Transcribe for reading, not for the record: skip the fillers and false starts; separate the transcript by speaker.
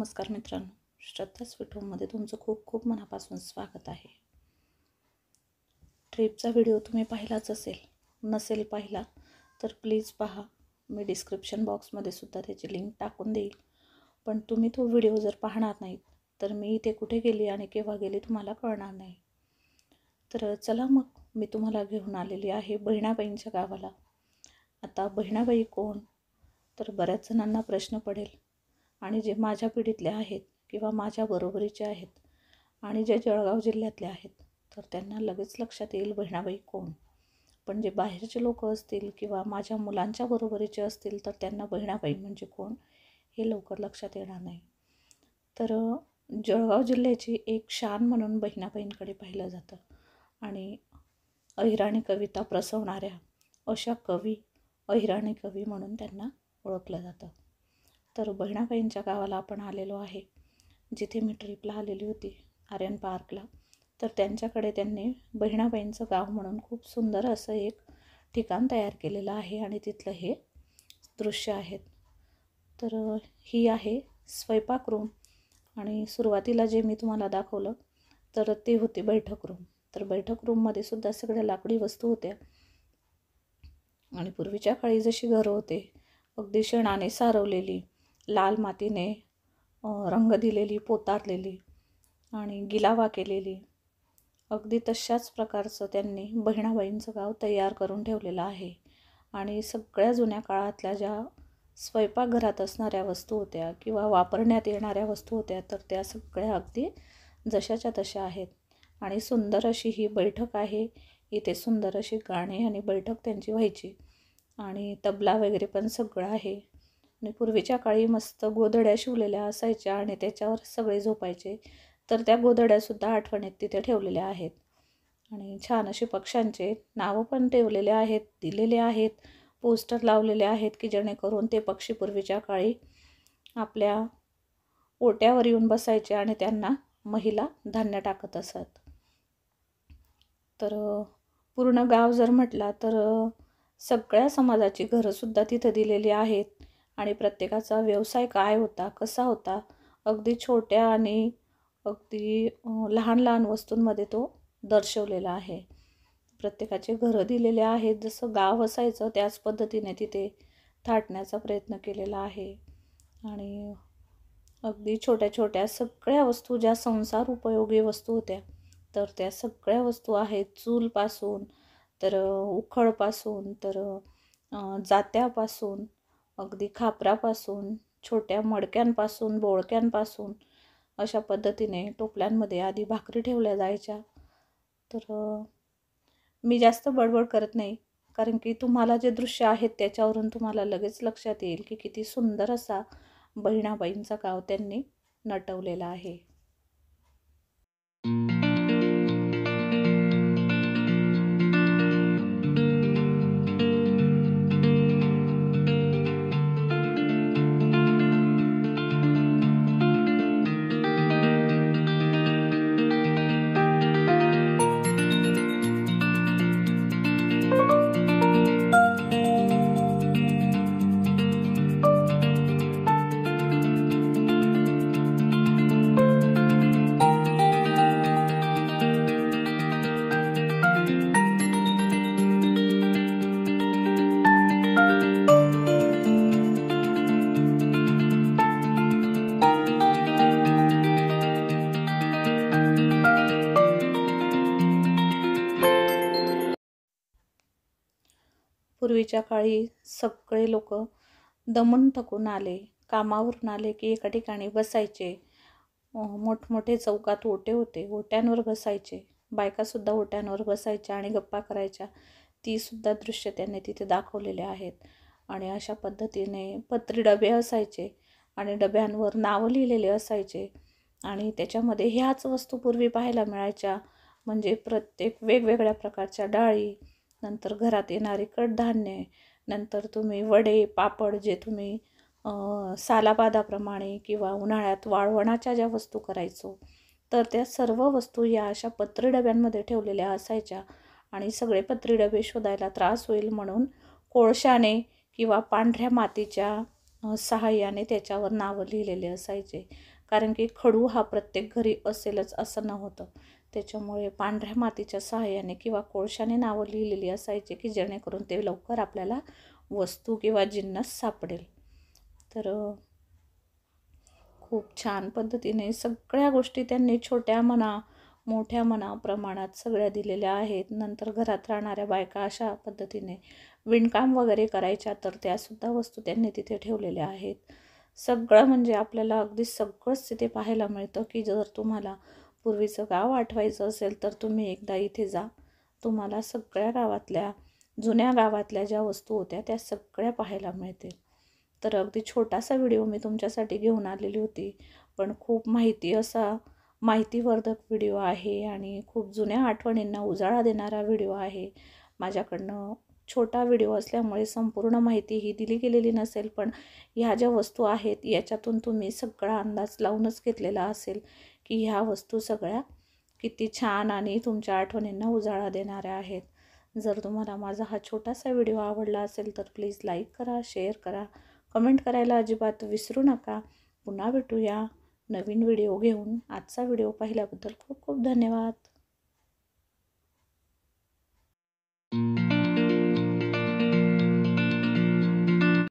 Speaker 1: नमस्कार मित्रांनो, श्रद्धा स्वीट होममध्ये तुमचं खूप खूप मनापासून स्वागत आहे. ट्रिपचा व्हिडिओ तुम्ही पाहिलाच असेल, नसेल पाहिला तर प्लीज पहा. मी डिस्क्रिप्शन बॉक्समध्ये सुद्धा त्याची लिंक टाकून देईल. पण तुम्ही तो व्हिडिओ जर पाहणार नाहीत तर मी इथे कुठे गेली आणि केव्हा गेली तुम्हाला कळणार नाही. तर चला मग मी तुम्हाला घेऊन आलेली आहे बहिणाबाईंच्या गावाला. आता बहिणाबाई कोण, तर बऱ्याच जणांना प्रश्न पडेल. आणि जे माझ्या पिढीतले आहेत किंवा माझ्या बरोबरीचे आहेत आणि जे जळगाव जिल्ह्यातले आहेत तर त्यांना लगेच लक्षात येईल बहिणाबाई कोण. पण जे बाहेरचे लोक असतील किंवा माझ्या मुलांच्या बरोबरीचे असतील तर त्यांना बहिणाबाई म्हणजे कोण हे लवकर लक्षात येणार नाही. तर जळगाव जिल्ह्याची एक शान म्हणून बहिणाबाईंकडे पाहिलं जातं. आणि अहिराणी कविता प्रसवणाऱ्या अशा कवी, अहिराणी कवी म्हणून त्यांना ओळखलं जातं. तर बहिणाबाईंच्या गावाला आपण आलेलो आहे, जिथे मी ट्रिपला आलेली होती आर्यन पार्कला. तर त्यांच्याकडे त्यांनी बहिणाबाईंचं गाव म्हणून खूप सुंदर असं एक ठिकाण तयार केलेलं आहे आणि तिथलं हे दृश्य आहेत. तर ही आहे स्वयंपाक रूम. आणि सुरुवातीला जे मी तुम्हाला दाखवलं तर ते होते बैठक रूम. तर बैठक रूममध्ये सुद्धा सगळ्या लाकडी वस्तू होत्या. आणि पूर्वीच्या काळी जशी घरं होते अगदी शेणाने सारवलेली, लाल मातीने रंग दिलेली, पोतारलेली आणि गिलावा केलेली, अगदी तशाच प्रकारचं त्यांनी बहिणाबाईंचं गाव तयार करून ठेवलेलं आहे. आणि सगळ्या जुन्या काळातल्या ज्या स्वयंपाकघरात असणाऱ्या वस्तू होत्या किंवा वापरण्यात येणाऱ्या वस्तू होत्या तर त्या सगळ्या अगदी जशाच्या तशा आहेत. आणि सुंदर अशी ही बैठक आहे. इथे सुंदर अशी गाणी आणि बैठक त्यांची व्हायची. आणि तबला वगैरे पण सगळं आहे. आणि पूर्वीच्या काळी मस्त गोधड्या शिवलेल्या असायच्या आणि त्याच्यावर सगळे झोपायचे. तर त्या गोधड्यासुद्धा आठवणीत तिथे ठेवलेल्या आहेत. आणि छान असे पक्ष्यांचे नावं पण ठेवलेले आहेत, दिलेले आहेत, पोस्टर लावलेले आहेत की जेणेकरून ते पक्षी पूर्वीच्या काळी आपल्या ओट्यावर येऊन बसायचे आणि त्यांना महिला धान्य टाकत असत. तर पूर्ण गाव जर म्हटला तर सगळ्या समाजाची घरंसुद्धा तिथं दिलेली आहेत. आणि प्रत्येकाचा व्यवसाय काय होता, कसा होता, अगदी छोट्या आणि अगदी लहान लहान वस्तूंमध्ये तो दर्शवलेला आहे. प्रत्येकाचे घरं दिलेले आहेत. जसं गाव असायचं त्याच पद्धतीने तिथे थाटण्याचा प्रयत्न केलेला आहे. आणि अगदी छोट्या छोट्या सगळ्या वस्तू ज्या संसार उपयोगी वस्तू होत्या तर त्या सगळ्या वस्तू आहेत. चूलपासून तर उखळपासून तर जात्यापासून, अगदी खापरापासून, छोट्या मडक्यांपासून, बोळक्यांपासून अशा पद्धतीने टोपल्यांमध्ये आधी भाकरी ठेवल्या जायच्या. तर मी जास्त बडबड करत नाही, कारण की तुम्हाला जे दृश्य आहेत त्याच्यावरून तुम्हाला लगेच लक्षात येईल की किती सुंदर असा बहिणाबाईंचा गाव त्यांनी नटवलेला आहे. पूर्वीच्या काळी सगळे लोक दमून थकून आले, कामावरून आले की एका ठिकाणी बसायचे. मोठमोठे चौकात ओटे होते, ओट्यांवर बसायचे. बायकासुद्धा ओट्यांवर बसायच्या आणि गप्पा करायच्या. तीसुद्धा दृश्य त्यांनी तिथे दाखवलेले आहेत. आणि अशा पद्धतीने पत्री डबे असायचे आणि डब्यांवर नावं लिहिलेले असायचे. आणि त्याच्यामध्ये ह्याच वस्तू पूर्वी पाहायला मिळायच्या, म्हणजे प्रत्येक वेगवेगळ्या प्रकारच्या डाळी, नंतर घरात येणारे कडधान्य, नंतर तुम्ही वडे, पापड जे तुम्ही सालाबादाप्रमाणे किंवा उन्हाळ्यात वाळवणाच्या ज्या वस्तू करायचो तर त्या सर्व वस्तू या अशा पत्री डब्यांमध्ये ठेवलेल्या असायच्या. आणि सगळे पत्री डबे शोधायला त्रास होईल म्हणून कोळशाने किंवा पांढऱ्या मातीच्या सहाय्याने त्याच्यावर नावं लिहिलेले असायचे. कारण की खडू हा प्रत्येक घरी असेलच असं नव्हतं. त्याच्यामुळे पांढऱ्या मातीच्या सहाय्याने किंवा कोळशाने नावं लिहिलेली असायची की जेणेकरून ते लवकर आपल्याला वस्तू किंवा जिन्नस सापडेल. तर खूप छान पद्धतीने सगळ्या गोष्टी त्यांनी छोट्या म्हणा मोठ्या म्हणा प्रमाणात सगळ्या दिलेल्या आहेत. नंतर घरात राहणाऱ्या बायका अशा पद्धतीने विणकाम वगैरे करायच्या, तर त्यासुद्धा वस्तू त्यांनी तिथे ठेवलेल्या आहेत. सगळं म्हणजे आपल्याला अगदी सगळंच तिथे पाहायला मिळतं की जर तुम्हाला पूर्वीचं गाव आठवायचं असेल तर तुम्ही एकदा इथे जा. तुम्हाला सगळ्या गावातल्या जुन्या गावातल्या ज्या वस्तू होत्या त्या सगळ्या पाहायला मिळतील. तर अगदी छोटासा व्हिडिओ मी तुमच्यासाठी घेऊन आलेली होती, पण खूप माहितीवर्धक व्हिडिओ आहे आणि खूप जुन्या आठवणींना उजाळा देणारा व्हिडिओ आहे. माझ्याकडनं छोटा व्हिडिओ असल्यामुळे संपूर्ण माहिती ही दिली गेलेली नसेल, पण ह्या ज्या वस्तू आहेत याच्यातून तुम्ही सगळा अंदाज लावूनच घेतलेला असेल की ह्या वस्तू सगळ्या किती छान आणि तुमच्या आठवणींना उजाळा देणाऱ्या आहेत. जर तुम्हाला माझा हा छोटासा व्हिडिओ आवडला असेल तर प्लीज लाईक करा, शेअर करा, कमेंट करायला अजिबात विसरू नका. पुन्हा भेटूया नवीन व्हिडिओ घेऊन. आजचा व्हिडिओ पाहिल्याबद्दल खूप खूप धन्यवाद.